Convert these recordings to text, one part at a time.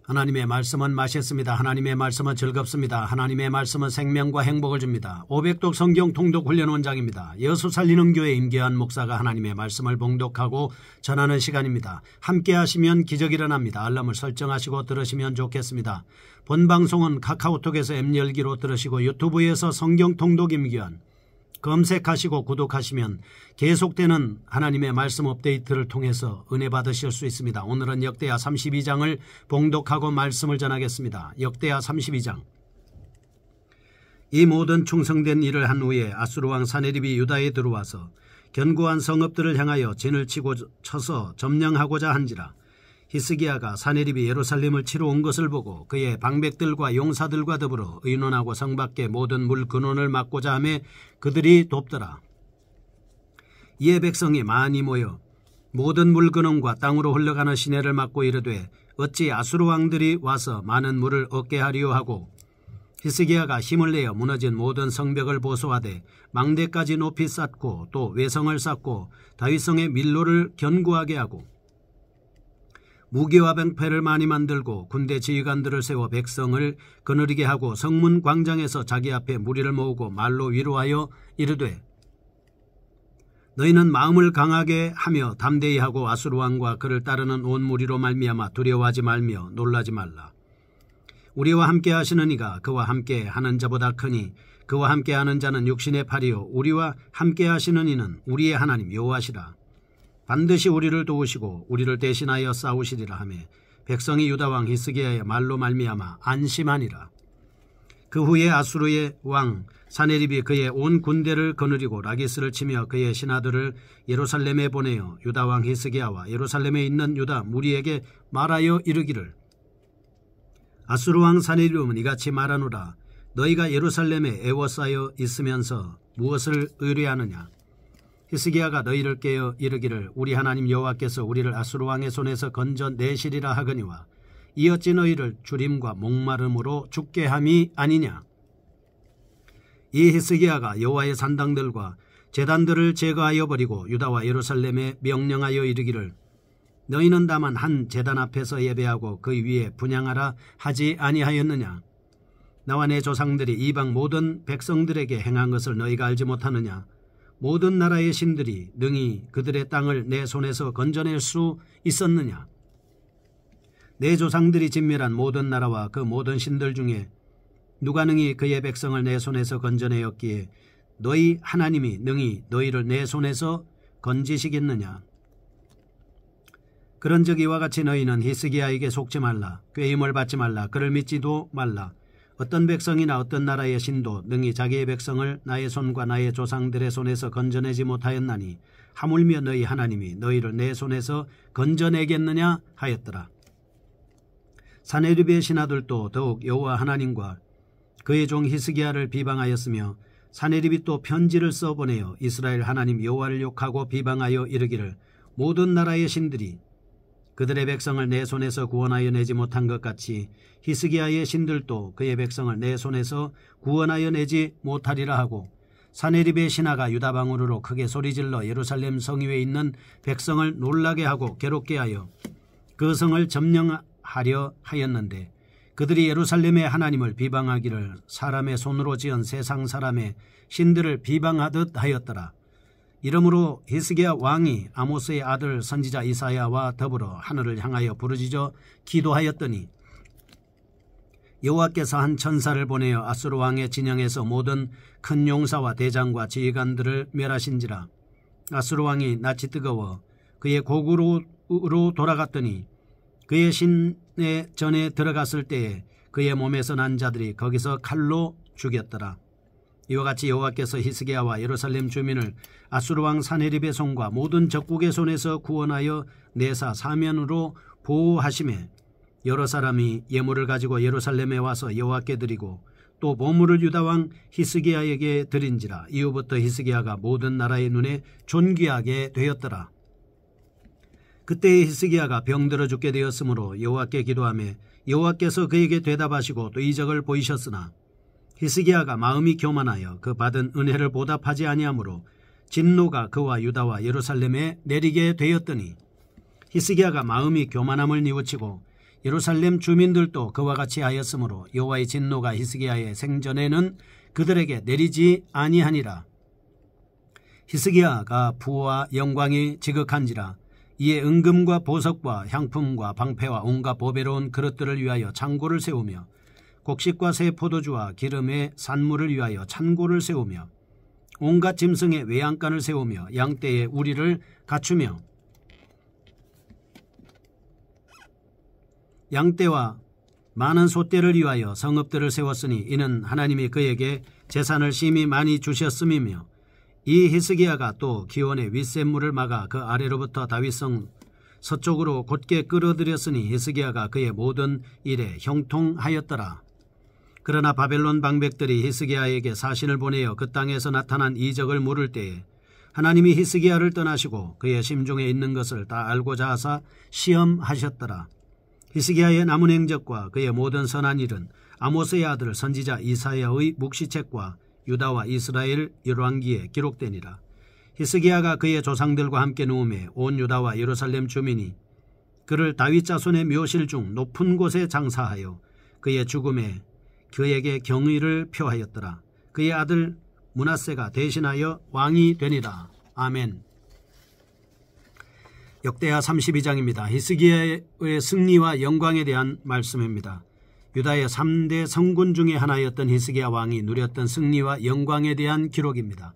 하나님의 말씀은 맛있습니다. 하나님의 말씀은 즐겁습니다. 하나님의 말씀은 생명과 행복을 줍니다. 500독 성경 통독 훈련 원장입니다. 여수 살리는 교회 임계한 목사가 하나님의 말씀을 봉독하고 전하는 시간입니다. 함께 하시면 기적이 일어납니다. 알람을 설정하시고 들으시면 좋겠습니다. 본 방송은 카카오톡에서 앱 열기로 들으시고 유튜브에서 성경 통독 임계한 검색하시고 구독하시면 계속되는 하나님의 말씀 업데이트를 통해서 은혜 받으실 수 있습니다. 오늘은 역대하 32장을 봉독하고 말씀을 전하겠습니다. 역대하 32장. 이 모든 충성된 일을 한 후에 아수르 왕 사네립이 유다에 들어와서 견고한 성읍들을 향하여 진을 치고 쳐서 점령하고자 한지라. 히스기야가 사네립이 예루살렘을 치러 온 것을 보고 그의 방백들과 용사들과 더불어 의논하고 성 밖의 모든 물 근원을 막고자 하며 그들이 돕더라. 이에 백성이 많이 모여 모든 물 근원과 땅으로 흘러가는 시내를 막고 이르되 어찌 아수르 왕들이 와서 많은 물을 얻게 하리요 하고 히스기야가 힘을 내어 무너진 모든 성벽을 보수하되 망대까지 높이 쌓고 또 외성을 쌓고 다윗성의 밀로를 견고하게 하고 무기와 병패를 많이 만들고 군대 지휘관들을 세워 백성을 거느리게 하고 성문 광장에서 자기 앞에 무리를 모으고 말로 위로하여 이르되 너희는 마음을 강하게 하며 담대히 하고 아수르 왕과 그를 따르는 온 무리로 말미암아 두려워하지 말며 놀라지 말라. 우리와 함께 하시는 이가 그와 함께 하는 자보다 크니 그와 함께 하는 자는 육신의 팔이요 우리와 함께 하시는 이는 우리의 하나님 여호와시라. 반드시 우리를 도우시고 우리를 대신하여 싸우시리라 하며 백성이 유다왕 히스기야의 말로 말미암아 안심하니라. 그 후에 아수르의 왕 사네립이 그의 온 군대를 거느리고 라기스를 치며 그의 신하들을 예루살렘에 보내어 유다왕 히스기야와 예루살렘에 있는 유다 무리에게 말하여 이르기를 아수르 왕 사네립은 이같이 말하노라. 너희가 예루살렘에 애워싸여 있으면서 무엇을 의뢰하느냐. 히스기야가 너희를 깨어 이르기를 우리 하나님 여호와께서 우리를 아수르 왕의 손에서 건져내시리라 하거니와 이 어찌 너희를 주림과 목마름으로 죽게 함이 아니냐. 이 히스기야가 여호와의 산당들과 제단들을 제거하여 버리고 유다와 예루살렘에 명령하여 이르기를 너희는 다만 한 제단 앞에서 예배하고 그 위에 분향하라 하지 아니하였느냐. 나와 내 조상들이 이방 모든 백성들에게 행한 것을 너희가 알지 못하느냐. 모든 나라의 신들이 능히 그들의 땅을 내 손에서 건져낼 수 있었느냐. 내 조상들이 진멸한 모든 나라와 그 모든 신들 중에 누가 능히 그의 백성을 내 손에서 건져내었기에 너희 하나님이 능히 너희를 내 손에서 건지시겠느냐. 그런즉 이와 같이 너희는 히스기야에게 속지 말라. 꾀임을 받지 말라. 그를 믿지도 말라. 어떤 백성이나 어떤 나라의 신도 능히 자기의 백성을 나의 손과 나의 조상들의 손에서 건져내지 못하였나니 하물며 너희 하나님이 너희를 내 손에서 건져내겠느냐 하였더라. 사네립의 신하들도 더욱 여호와 하나님과 그의 종 히스기야를 비방하였으며 사네립이 또 편지를 써보내어 이스라엘 하나님 여호와를 욕하고 비방하여 이르기를 모든 나라의 신들이 그들의 백성을 내 손에서 구원하여 내지 못한 것 같이 히스기야의 신들도 그의 백성을 내 손에서 구원하여 내지 못하리라 하고 사네립의 신하가 유다방으로 크게 소리질러 예루살렘 성위에 있는 백성을 놀라게 하고 괴롭게 하여 그 성을 점령하려 하였는데 그들이 예루살렘의 하나님을 비방하기를 사람의 손으로 지은 세상 사람의 신들을 비방하듯 하였더라. 이러므로 히스기야 왕이 아모스의 아들 선지자 이사야와 더불어 하늘을 향하여 부르짖어 기도하였더니 여호와께서 한 천사를 보내어 아수르 왕의 진영에서 모든 큰 용사와 대장과 지휘관들을 멸하신지라. 아수르 왕이 낯이 뜨거워 그의 고국으로 돌아갔더니 그의 신의 전에 들어갔을 때에 그의 몸에서 난 자들이 거기서 칼로 죽였더라. 이와 같이 여호와께서 히스기야와 예루살렘 주민을 아수르 왕 사네립의 손과 모든 적국의 손에서 구원하여 내사 사면으로 보호하시매 여러 사람이 예물을 가지고 예루살렘에 와서 여호와께 드리고 또 보물을 유다 왕 히스기야에게 드린지라. 이후부터 히스기야가 모든 나라의 눈에 존귀하게 되었더라. 그때에 히스기야가 병들어 죽게 되었으므로 여호와께 기도하며 여호와께서 그에게 대답하시고 또 이적을 보이셨으나 히스기야가 마음이 교만하여 그 받은 은혜를 보답하지 아니하므로 진노가 그와 유다와 예루살렘에 내리게 되었더니 히스기야가 마음이 교만함을 뉘우치고 예루살렘 주민들도 그와 같이 하였으므로 여호와의 진노가 히스기야의 생전에는 그들에게 내리지 아니하니라. 히스기야가 부와 영광이 지극한지라. 이에 은금과 보석과 향품과 방패와 온갖 보배로운 그릇들을 위하여 창고를 세우며 곡식과 새 포도주와 기름의 산물을 위하여 찬고를 세우며 온갖 짐승의 외양간을 세우며 양떼의 우리를 갖추며 양떼와 많은 소떼를 위하여 성읍들을 세웠으니 이는 하나님이 그에게 재산을 심히 많이 주셨음이며 이 히스기야가 또 기온의 윗샘물을 막아 그 아래로부터 다윗성 서쪽으로 곧게 끌어들였으니 히스기야가 그의 모든 일에 형통하였더라. 그러나 바벨론 방백들이 히스기야에게 사신을 보내어 그 땅에서 나타난 이적을 물을 때에 하나님이 히스기야를 떠나시고 그의 심중에 있는 것을 다 알고자 하사 시험하셨더라. 히스기야의 남은 행적과 그의 모든 선한 일은 아모스의 아들 선지자 이사야의 묵시책과 유다와 이스라엘 열왕기에 기록되니라. 히스기야가 그의 조상들과 함께 누움에 온 유다와 예루살렘 주민이 그를 다윗 자손의 묘실 중 높은 곳에 장사하여 그의 죽음에 그에게 경의를 표하였더라. 그의 아들 므낫세가 대신하여 왕이 되니라. 아멘. 역대하 32장입니다. 히스기야의 승리와 영광에 대한 말씀입니다. 유다의 3대 성군 중에 하나였던 히스기야 왕이 누렸던 승리와 영광에 대한 기록입니다.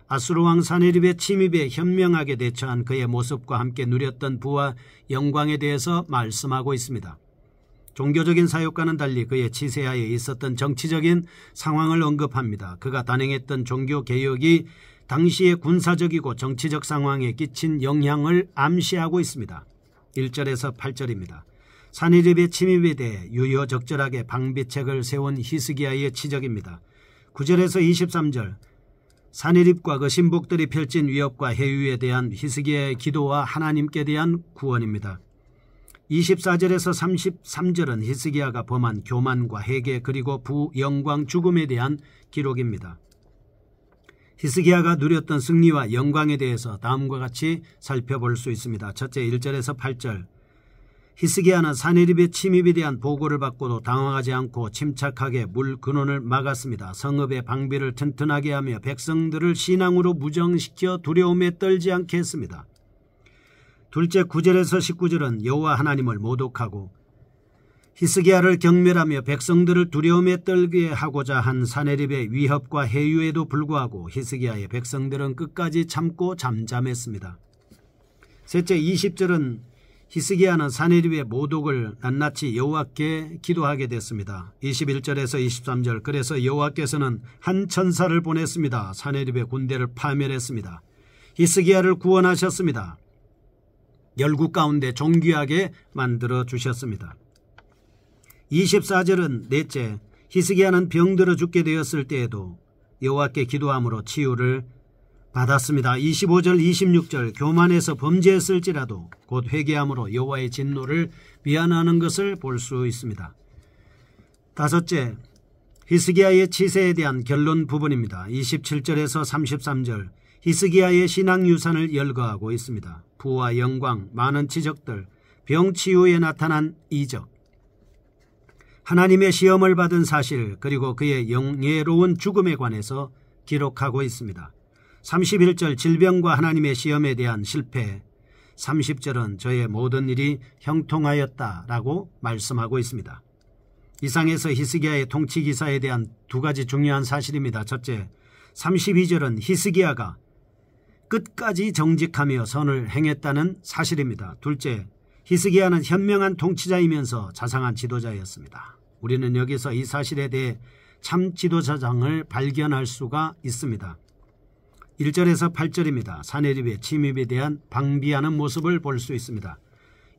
아수르 왕 사네립의 침입에 현명하게 대처한 그의 모습과 함께 누렸던 부와 영광에 대해서 말씀하고 있습니다. 종교적인 사역과는 달리 그의 치세하에 있었던 정치적인 상황을 언급합니다. 그가 단행했던 종교개혁이 당시의 군사적이고 정치적 상황에 끼친 영향을 암시하고 있습니다. 1절에서 8절입니다. 사네립의 침입에 대해 유효적절하게 방비책을 세운 히스기야의 치적입니다. 9절에서 23절 사네립과 그 신복들이 펼친 위협과 해유에 대한 히스기야의 기도와 하나님께 대한 구원입니다. 24절에서 33절은 히스기야가 범한 교만과 회개 그리고 부영광 죽음에 대한 기록입니다. 히스기야가 누렸던 승리와 영광에 대해서 다음과 같이 살펴볼 수 있습니다. 첫째 1절에서 8절 히스기야는 사네립의 침입에 대한 보고를 받고도 당황하지 않고 침착하게 물 근원을 막았습니다. 성읍의 방비를 튼튼하게 하며 백성들을 신앙으로 무정시켜 두려움에 떨지 않게 했습니다. 둘째 9절에서 19절은 여호와 하나님을 모독하고 히스기야를 경멸하며 백성들을 두려움에 떨게 하고자 한 사네립의 위협과 해유에도 불구하고 히스기야의 백성들은 끝까지 참고 잠잠했습니다. 셋째 20절은 히스기야는 사네립의 모독을 낱낱이 여호와께 기도하게 됐습니다. 21절에서 23절 그래서 여호와께서는 한 천사를 보냈습니다. 사네립의 군대를 파멸했습니다. 히스기야를 구원하셨습니다. 열국 가운데 존귀하게 만들어 주셨습니다. 24절은 넷째 히스기야는 병들어 죽게 되었을 때에도 여호와께 기도함으로 치유를 받았습니다. 25절 26절 교만해서 범죄했을지라도 곧 회개함으로 여호와의 진노를 미안하는 것을 볼 수 있습니다. 다섯째 히스기야의 치세에 대한 결론 부분입니다. 27절에서 33절 히스기야의 신앙유산을 열거하고 있습니다. 부와 영광, 많은 치적들, 병치유에 나타난 이적, 하나님의 시험을 받은 사실 그리고 그의 영예로운 죽음에 관해서 기록하고 있습니다. 31절 질병과 하나님의 시험에 대한 실패, 30절은 저의 모든 일이 형통하였다라고 말씀하고 있습니다. 이상에서 히스기야의 통치 기사에 대한 두 가지 중요한 사실입니다. 첫째, 32절은 히스기야가 끝까지 정직하며 선을 행했다는 사실입니다. 둘째, 히스기야는 현명한 통치자이면서 자상한 지도자였습니다. 우리는 여기서 이 사실에 대해 참 지도자장을 발견할 수가 있습니다. 1절에서 8절입니다. 사네립의 침입에 대한 방비하는 모습을 볼 수 있습니다.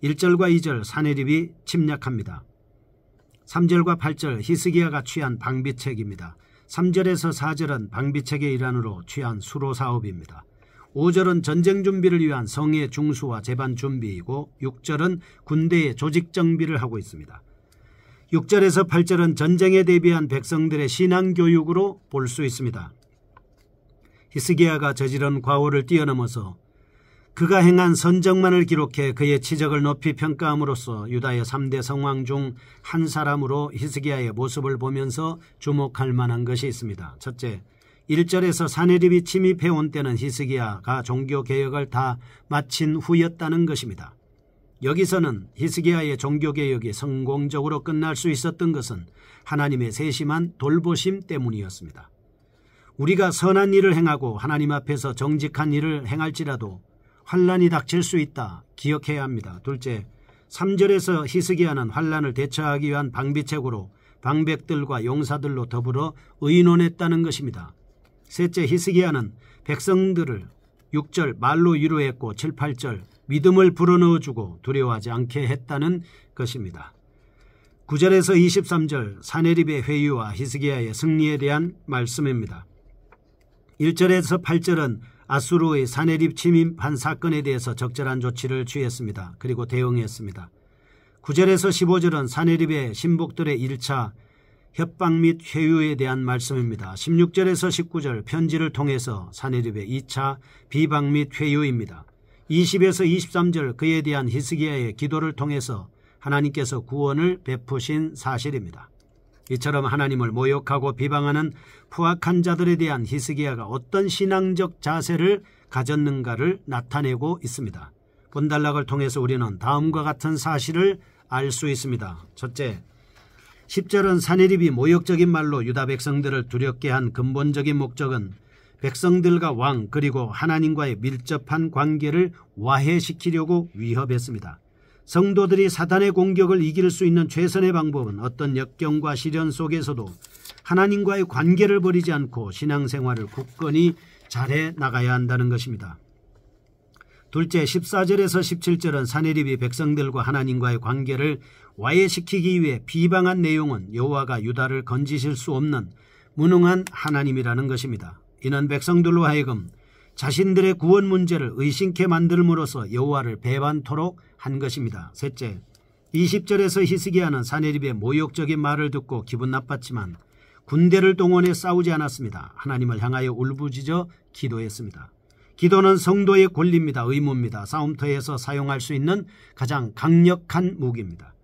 1절과 2절 사네립이 침략합니다. 3절과 8절 히스기야가 취한 방비책입니다. 3절에서 4절은 방비책의 일환으로 취한 수로사업입니다. 5절은 전쟁 준비를 위한 성의 중수와 재반 준비이고 6절은 군대의 조직 정비를 하고 있습니다. 6절에서 8절은 전쟁에 대비한 백성들의 신앙교육으로 볼 수 있습니다. 히스기야가 저지른 과오를 뛰어넘어서 그가 행한 선정만을 기록해 그의 치적을 높이 평가함으로써 유다의 3대 성왕 중 한 사람으로 히스기야의 모습을 보면서 주목할 만한 것이 있습니다. 첫째, 1절에서 사내립이 침입해온 때는 히스기야가 종교개혁을 다 마친 후였다는 것입니다. 여기서는 히스기야의 종교개혁이 성공적으로 끝날 수 있었던 것은 하나님의 세심한 돌보심 때문이었습니다. 우리가 선한 일을 행하고 하나님 앞에서 정직한 일을 행할지라도 환란이 닥칠 수 있다 기억해야 합니다. 둘째, 3절에서 히스기야는 환란을 대처하기 위한 방비책으로 방백들과 용사들로 더불어 의논했다는 것입니다. 셋째, 히스기야는 백성들을 6절 말로 위로했고 7, 8절 믿음을 불어넣어주고 두려워하지 않게 했다는 것입니다. 9절에서 23절 사네립의 회유와 히스기야의 승리에 대한 말씀입니다. 1절에서 8절은 아수르의 사네립 침입한 사건에 대해서 적절한 조치를 취했습니다. 그리고 대응했습니다. 9절에서 15절은 사네립의 신복들의 1차 협박 및 회유에 대한 말씀입니다. 16절에서 19절 편지를 통해서 사네립의 2차 비방 및 회유입니다. 20에서 23절 그에 대한 히스기야의 기도를 통해서 하나님께서 구원을 베푸신 사실입니다. 이처럼 하나님을 모욕하고 비방하는 포악한 자들에 대한 히스기야가 어떤 신앙적 자세를 가졌는가를 나타내고 있습니다. 본달락을 통해서 우리는 다음과 같은 사실을 알 수 있습니다. 첫째, 10절은 사네립이 모욕적인 말로 유다 백성들을 두렵게 한 근본적인 목적은 백성들과 왕 그리고 하나님과의 밀접한 관계를 와해시키려고 위협했습니다. 성도들이 사단의 공격을 이길 수 있는 최선의 방법은 어떤 역경과 시련 속에서도 하나님과의 관계를 버리지 않고 신앙생활을 굳건히 잘해 나가야 한다는 것입니다. 둘째, 14절에서 17절은 사네립이 백성들과 하나님과의 관계를 와해시키기 위해 비방한 내용은 여호와가 유다를 건지실 수 없는 무능한 하나님이라는 것입니다. 이는 백성들로 하여금 자신들의 구원 문제를 의심케 만들므로써 여호와를 배반토록 한 것입니다. 셋째, 20절에서 히스기야는 사네립의 모욕적인 말을 듣고 기분 나빴지만 군대를 동원해 싸우지 않았습니다. 하나님을 향하여 울부짖어 기도했습니다. 기도는 성도의 권리입니다. 의무입니다. 싸움터에서 사용할 수 있는 가장 강력한 무기입니다.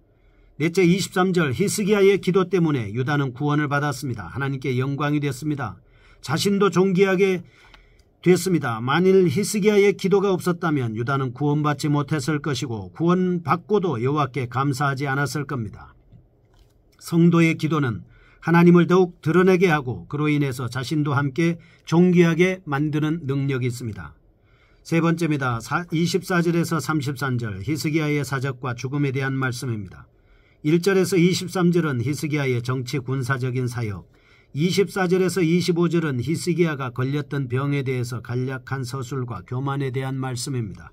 넷째, 23절 히스기야의 기도 때문에 유다는 구원을 받았습니다. 하나님께 영광이 됐습니다. 자신도 존귀하게 됐습니다. 만일 히스기야의 기도가 없었다면 유다는 구원받지 못했을 것이고 구원받고도 여호와께 감사하지 않았을 겁니다. 성도의 기도는 하나님을 더욱 드러내게 하고 그로 인해서 자신도 함께 존귀하게 만드는 능력이 있습니다. 세 번째입니다. 24절에서 33절 히스기야의 사적과 죽음에 대한 말씀입니다. 1절에서 23절은 히스기야의 정치 군사적인 사역, 24절에서 25절은 히스기야가 걸렸던 병에 대해서 간략한 서술과 교만에 대한 말씀입니다.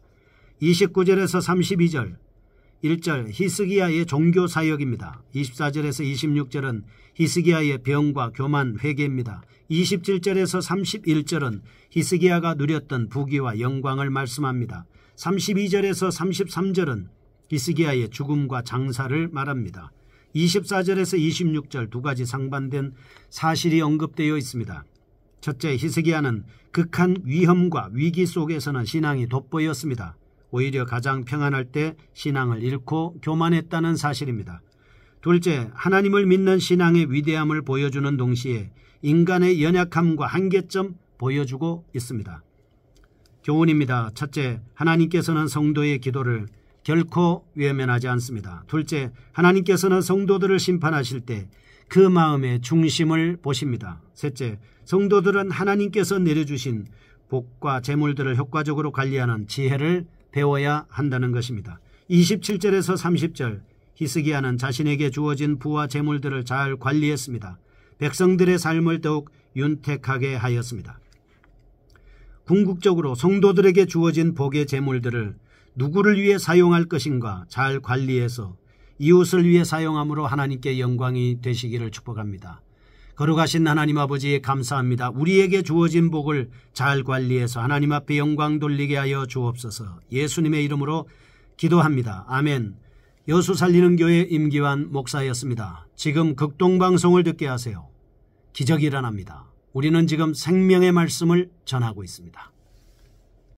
29절에서 32절 1절 히스기야의 종교사역입니다. 24절에서 26절은 히스기야의 병과 교만 회개입니다. 27절에서 31절은 히스기야가 누렸던 부귀와 영광을 말씀합니다. 32절에서 33절은 히스기야의 죽음과 장사를 말합니다. 24절에서 26절 두 가지 상반된 사실이 언급되어 있습니다. 첫째, 히스기야는 극한 위험과 위기 속에서는 신앙이 돋보였습니다. 오히려 가장 평안할 때 신앙을 잃고 교만했다는 사실입니다. 둘째, 하나님을 믿는 신앙의 위대함을 보여주는 동시에 인간의 연약함과 한계점 보여주고 있습니다. 교훈입니다. 첫째, 하나님께서는 성도의 기도를 결코 외면하지 않습니다. 둘째, 하나님께서는 성도들을 심판하실 때 그 마음의 중심을 보십니다. 셋째, 성도들은 하나님께서 내려주신 복과 재물들을 효과적으로 관리하는 지혜를 배워야 한다는 것입니다. 27절에서 30절 히스기야는 자신에게 주어진 부와 재물들을 잘 관리했습니다. 백성들의 삶을 더욱 윤택하게 하였습니다. 궁극적으로 성도들에게 주어진 복의 재물들을 누구를 위해 사용할 것인가 잘 관리해서 이웃을 위해 사용함으로 하나님께 영광이 되시기를 축복합니다. 거룩하신 하나님 아버지 감사합니다. 우리에게 주어진 복을 잘 관리해서 하나님 앞에 영광 돌리게 하여 주옵소서. 예수님의 이름으로 기도합니다. 아멘. 여수 살리는 교회 임기환 목사였습니다. 지금 극동방송을 듣게 하세요. 기적이 일어납니다. 우리는 지금 생명의 말씀을 전하고 있습니다.